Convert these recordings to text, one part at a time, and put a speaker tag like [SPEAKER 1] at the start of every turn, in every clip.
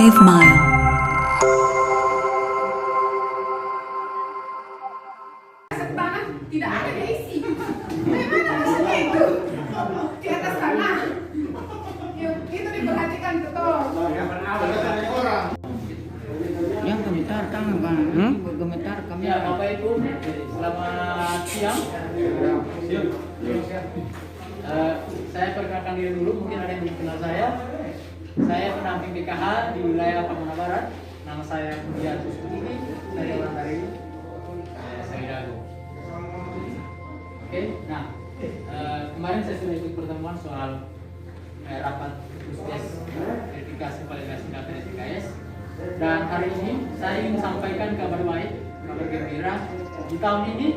[SPEAKER 1] Wave Mile.
[SPEAKER 2] Tanah tidak ada diisi. Bagaimana rasanya itu? Di atas tanah. Yuk, itu diperhatikan betul.
[SPEAKER 3] Yang gemetar tangan kan? Gemetar kami.
[SPEAKER 4] Ya, Bapak Ibu, selamat siang. Saya perkenalkan diri dulu, mungkin ada yang belum kenal saya. Saya pendamping BKH di wilayah Pamona Barat. Nama saya Budian Sustini, saya orang dari Saidago. Oke, nah kemarin saya sudah ikut pertemuan soal rapat Puskes verifikasi validasi data DTKS. Dan hari ini saya ingin sampaikan kabar baik, kabar gembira. Di tahun ini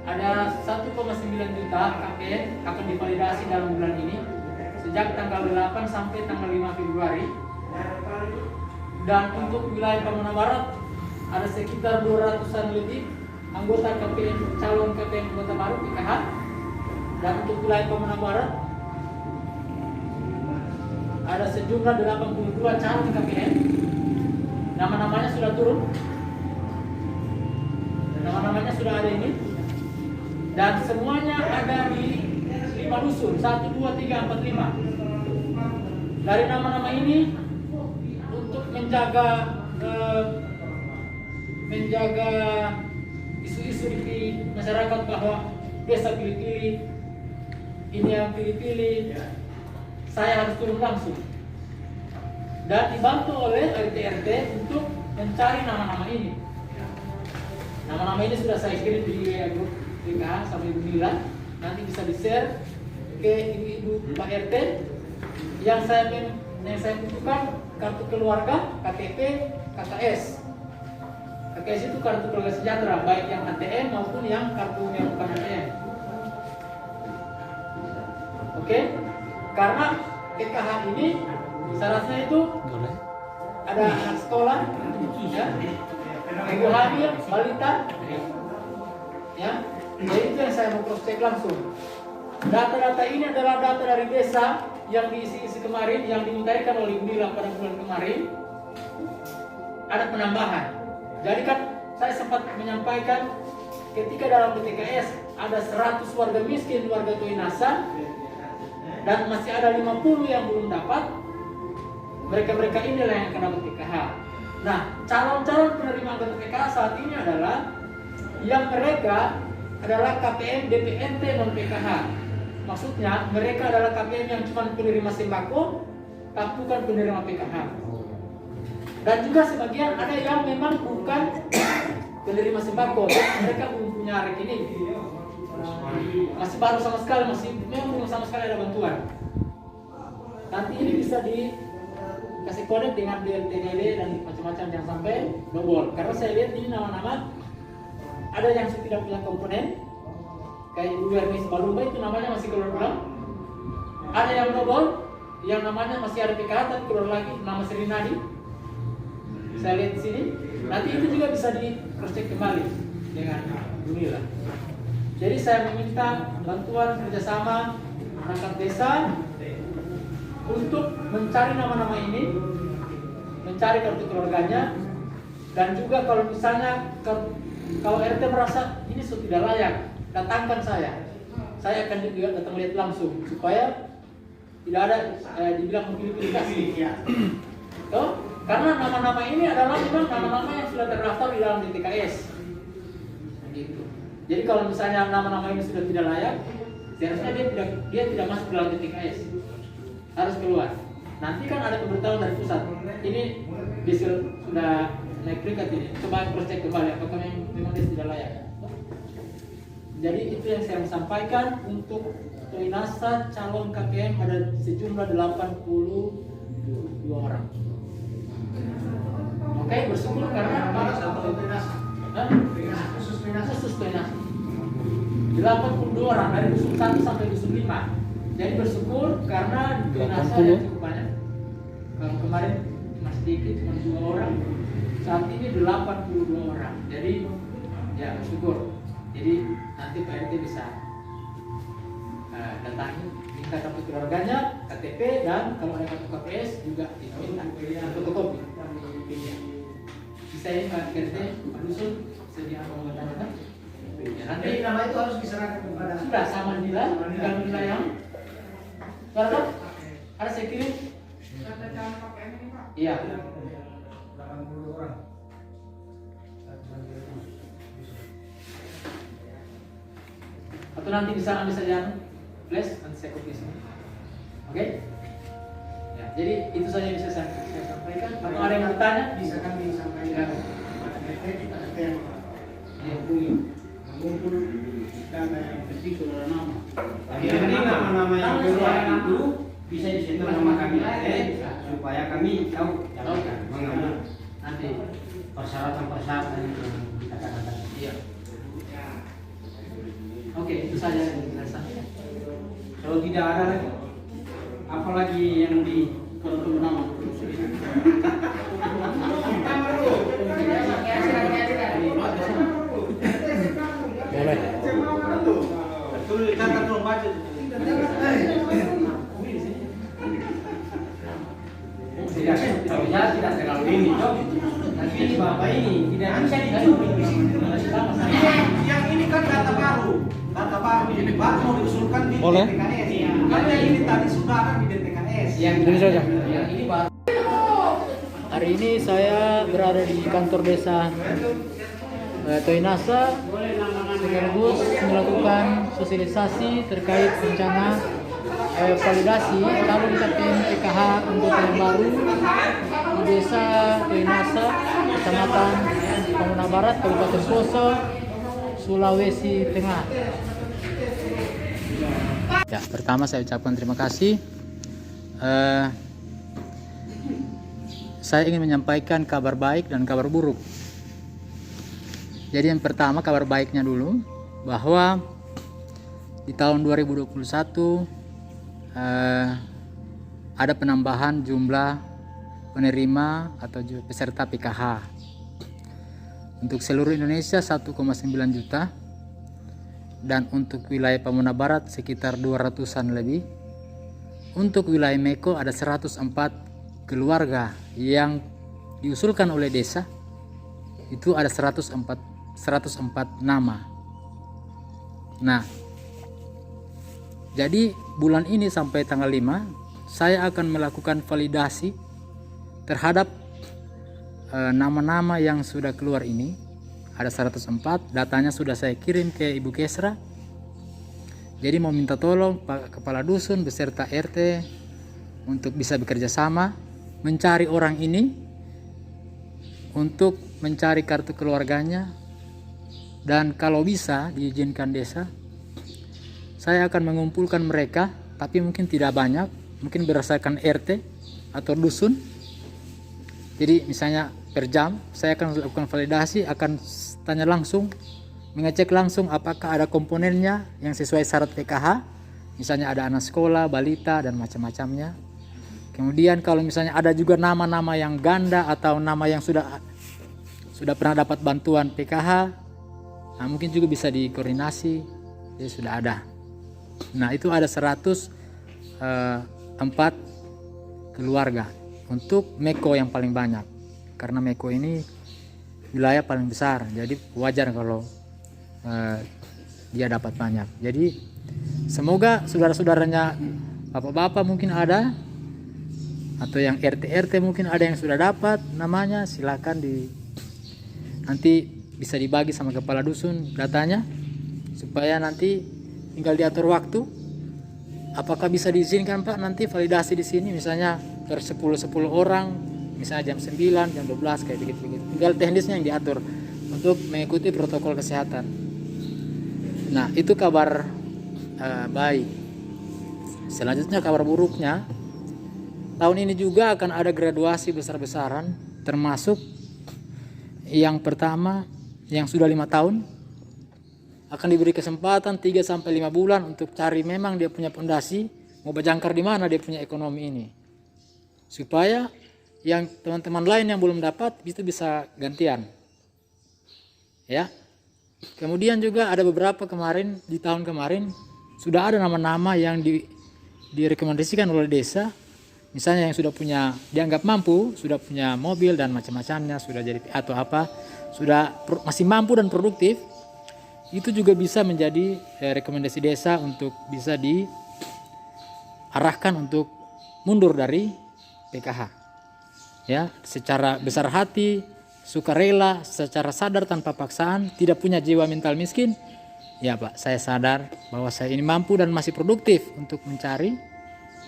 [SPEAKER 4] ada 1,9 juta KPN akan divalidasi dalam bulan ini sejak tanggal 8 sampai tanggal 5 Februari. Dan untuk wilayah Pamona Barat ada sekitar 200-an lebih anggota KPN, calon KPN Kota Baru PKH. Dan untuk wilayah Pamona Barat ada sejumlah 82 calon KPN. Nama-namanya sudah turun. Nama-namanya sudah ada ini. Dan semuanya ada di 5 dusun, 1, 2, 3, 4, 5. Dari nama-nama ini untuk menjaga isu-isu di masyarakat bahwa desa pilih-pilih, ini yang pilih-pilih, saya harus turun langsung. Dan dibantu oleh RT-RT untuk mencari nama-nama ini. Nama-nama ini sudah saya kirim di grup BKH sama Ibu Mila. Nanti bisa di-share ke ibu-ibu Pak RT. Yang saya butuhkan kartu keluarga, KTP, KKS. KKS itu kartu keluarga sejahtera, baik yang ATM maupun yang kartu yang bukan ATM. Oke? Karena PKH ini syaratnya itu ada anak sekolah, ya, ibu hamil, balita, ya. Jadi itu yang saya mau cross check langsung. Data-data ini adalah data dari desa yang diisi kemarin, yang dimintakan oleh Ibu Mila pada bulan kemarin. Ada penambahan. Jadi kan saya sempat menyampaikan ketika dalam DTKS ada 100 warga miskin, warga tuinasa, dan masih ada 50 yang belum dapat. Mereka-mereka inilah yang akan dapat PKH. Nah, calon-calon penerima anggota PKH saat ini adalah yang mereka adalah KPM DPNT non PKH. Maksudnya mereka adalah KPM yang cuma penerima sembako, tapi bukan penerima PKH. Dan juga sebagian ada yang memang bukan penerima sembako, mereka belum punya rekening, masih baru sama sekali, memang belum sama sekali ada bantuan. Nanti ini bisa dikasih kode dengan DLTDD dan macam-macam, yang sampai double. Karena saya lihat ini nama-nama ada yang tidak punya komponen, kayak Ibu Werni Sebalumba itu namanya masih keluar ulang. Ada yang double, yang namanya masih ada PKH tapi keluar lagi nama Sri Nadi. Saya lihat di sini. Nanti itu juga bisa di cross check kembali dengan Bunila. Jadi saya meminta bantuan kerjasama perangkat desa untuk mencari nama-nama ini, mencari kartu keluarganya, dan juga kalau misalnya kalau RT merasa ini sudah tidak layak, datangkan saya akan juga datang lihat langsung supaya tidak ada dibilang memilih-pilih. Toh, karena nama-nama ini adalah memang nama-nama yang sudah terdaftar di dalam DTKS. Gitu. Jadi kalau misalnya nama-nama ini sudah tidak layak, seharusnya dia tidak masuk dalam DTKS, harus keluar. Nanti kan ada pemberitahuan dari pusat. Ini bisa sudah naik peringkat ini. Coba cross check kembali apakah memang dia tidak layak. Jadi itu yang saya sampaikan untuk Tuinasa calon KPM ada sejumlah 82 orang. Oke, bersyukur karena khusus Tuinasa 82 orang dari dusun 1 sampai dusun 5. Jadi bersyukur karena Tuinasa yang cukup banyak. Kalau kemarin masih sedikit, cuma 2 orang. Saat ini 82 orang. Jadi ya bersyukur. Jadi nanti Pak RT bisa datangi minta kartu keluarganya, KTP, dan kalau ada kartu KPS juga diminta fotokopi. Bisa ya Pak RT, Pak Dusun, sedia menandakan. Ya, nanti
[SPEAKER 1] nama itu harus diserahkan kepada
[SPEAKER 4] sudah sama nilai, tinggal nilai yang berapa? Ada saya kirim?
[SPEAKER 2] Tanda tangan pakai ini Pak.
[SPEAKER 4] Iya.
[SPEAKER 1] 80 orang.
[SPEAKER 4] Atau nanti bisa ambil saja flash, nanti saya copy sini. Oke? Ya, jadi itu saja yang bisa saya sampaikan. Atau ada yang bertanya?
[SPEAKER 1] Bisa kami sampaikan kepada RT, kita RT yang mengumpul data yang
[SPEAKER 3] Penting sudah ada nama.
[SPEAKER 1] yang ini nama-nama yang keluar itu bisa disentuh nama kami RT supaya kami tahu mengambil
[SPEAKER 4] Nanti.
[SPEAKER 1] persyaratan-persyaratan yang kita katakan.
[SPEAKER 4] Iya. Oke, itu saja yang penjelasan.
[SPEAKER 1] Kalau tidak ada lagi, apalagi yang di
[SPEAKER 3] Kalau perlu nama.
[SPEAKER 5] Boleh.
[SPEAKER 1] catat dong baca. Tidak bisa tidak terlalu ini, Cok. Tapi Bapak ini tidak bisa dicuri. Yang ini kan data baru ini baru mau diusulkan di
[SPEAKER 5] Boleh.
[SPEAKER 1] DTKS. Karena ini tadi sudah ada di DTKS.
[SPEAKER 5] Ini saja.
[SPEAKER 4] Yang ini baru. Hari ini saya berada di kantor desa Toinasa sekaligus melakukan sosialisasi terkait rencana validasi kalau kita PKH anggota yang baru di desa Toinasa, Kecamatan Pamuna Barat, Kabupaten Poso, Sulawesi Tengah. Ya, pertama saya ucapkan terima kasih. Saya ingin menyampaikan kabar baik dan kabar buruk. Jadi yang pertama kabar baiknya dulu, bahwa di tahun 2021 ada penambahan jumlah penerima atau peserta PKH. Untuk seluruh Indonesia 1,9 juta, dan untuk wilayah Pamuna Barat sekitar 200-an lebih. Untuk wilayah Meko ada 104 keluarga yang diusulkan oleh desa, itu ada 104 nama. Nah, jadi bulan ini sampai tanggal 5 saya akan melakukan validasi terhadap nama-nama yang sudah keluar ini. Ada 104, datanya sudah saya kirim ke Ibu Kesra. Jadi mau minta tolong Pak Kepala Dusun beserta RT untuk bisa bekerja sama mencari orang ini, untuk mencari kartu keluarganya, dan kalau bisa diizinkan desa, saya akan mengumpulkan mereka, tapi mungkin tidak banyak, mungkin berdasarkan RT atau dusun. Jadi misalnya per jam saya akan lakukan validasi, akan tanya langsung, mengecek langsung apakah ada komponennya yang sesuai syarat PKH, misalnya ada anak sekolah, balita, dan macam-macamnya. Kemudian kalau misalnya ada juga nama-nama yang ganda atau nama yang sudah pernah dapat bantuan PKH, nah mungkin juga bisa dikoordinasi, jadi sudah ada. Nah itu ada 104 keluarga untuk Meko yang paling banyak, karena Meko ini wilayah paling besar, jadi wajar kalau dia dapat banyak. Jadi semoga saudara-saudaranya, bapak-bapak mungkin ada, atau yang RT-RT mungkin ada yang sudah dapat namanya, silakan nanti bisa dibagi sama kepala dusun datanya, supaya nanti tinggal diatur waktu. Apakah bisa diizinkan Pak nanti validasi di sini, misalnya per 10 orang, misalnya jam 9, jam 12 kayak begitu. Tinggal teknisnya yang diatur untuk mengikuti protokol kesehatan. Nah itu kabar baik. Selanjutnya kabar buruknya, tahun ini juga akan ada graduasi besar-besaran, termasuk yang pertama yang sudah 5 tahun akan diberi kesempatan 3-5 bulan untuk cari memang dia punya pondasi, mau berjangkar di mana dia punya ekonomi ini, supaya yang teman-teman lain yang belum dapat itu bisa gantian. Ya. Kemudian juga ada beberapa kemarin, di tahun kemarin sudah ada nama-nama yang
[SPEAKER 5] direkomendasikan oleh desa, misalnya yang sudah punya dianggap mampu, sudah punya mobil dan macam-macamnya, sudah jadi atau apa, sudah masih mampu dan produktif, itu juga bisa menjadi rekomendasi desa untuk bisa diarahkan untuk mundur dari PKH. Ya, secara besar hati, sukarela, secara sadar tanpa paksaan, tidak punya jiwa mental miskin. Ya Pak, saya sadar bahwa saya ini mampu dan masih produktif untuk mencari,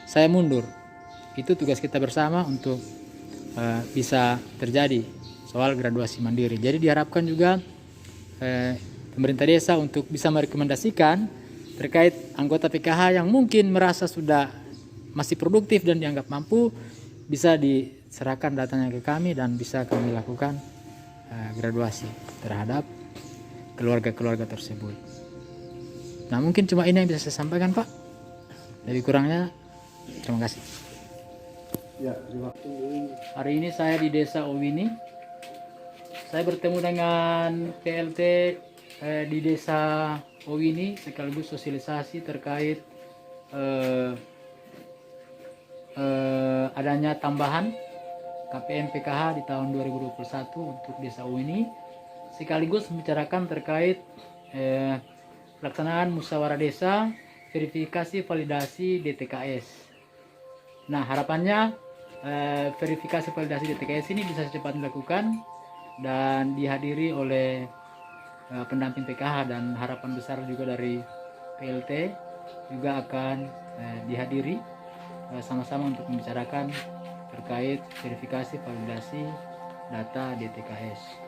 [SPEAKER 5] saya mundur. Itu tugas kita bersama untuk bisa terjadi soal graduasi mandiri. Jadi diharapkan juga pemerintah desa untuk bisa merekomendasikan terkait anggota PKH yang mungkin merasa sudah masih produktif dan dianggap mampu, bisa diserahkan datanya ke kami dan bisa kami lakukan graduasi terhadap keluarga-keluarga tersebut. Nah, mungkin cuma ini yang bisa saya sampaikan, Pak. Lebih kurangnya terima kasih.
[SPEAKER 1] Ya, terima kasih.
[SPEAKER 5] Hari ini saya di Desa Owini. Saya bertemu dengan PLT di Desa Owini sekaligus sosialisasi terkait adanya tambahan KPM PKH di tahun 2021 untuk Desa Owini, sekaligus membicarakan terkait pelaksanaan musyawarah desa, verifikasi validasi DTKS. Nah, harapannya verifikasi validasi DTKS ini bisa secepat dilakukan dan dihadiri oleh pendamping PKH, dan harapan besar juga dari PLT juga akan dihadiri sama-sama untuk membicarakan terkait verifikasi validasi data DTKS.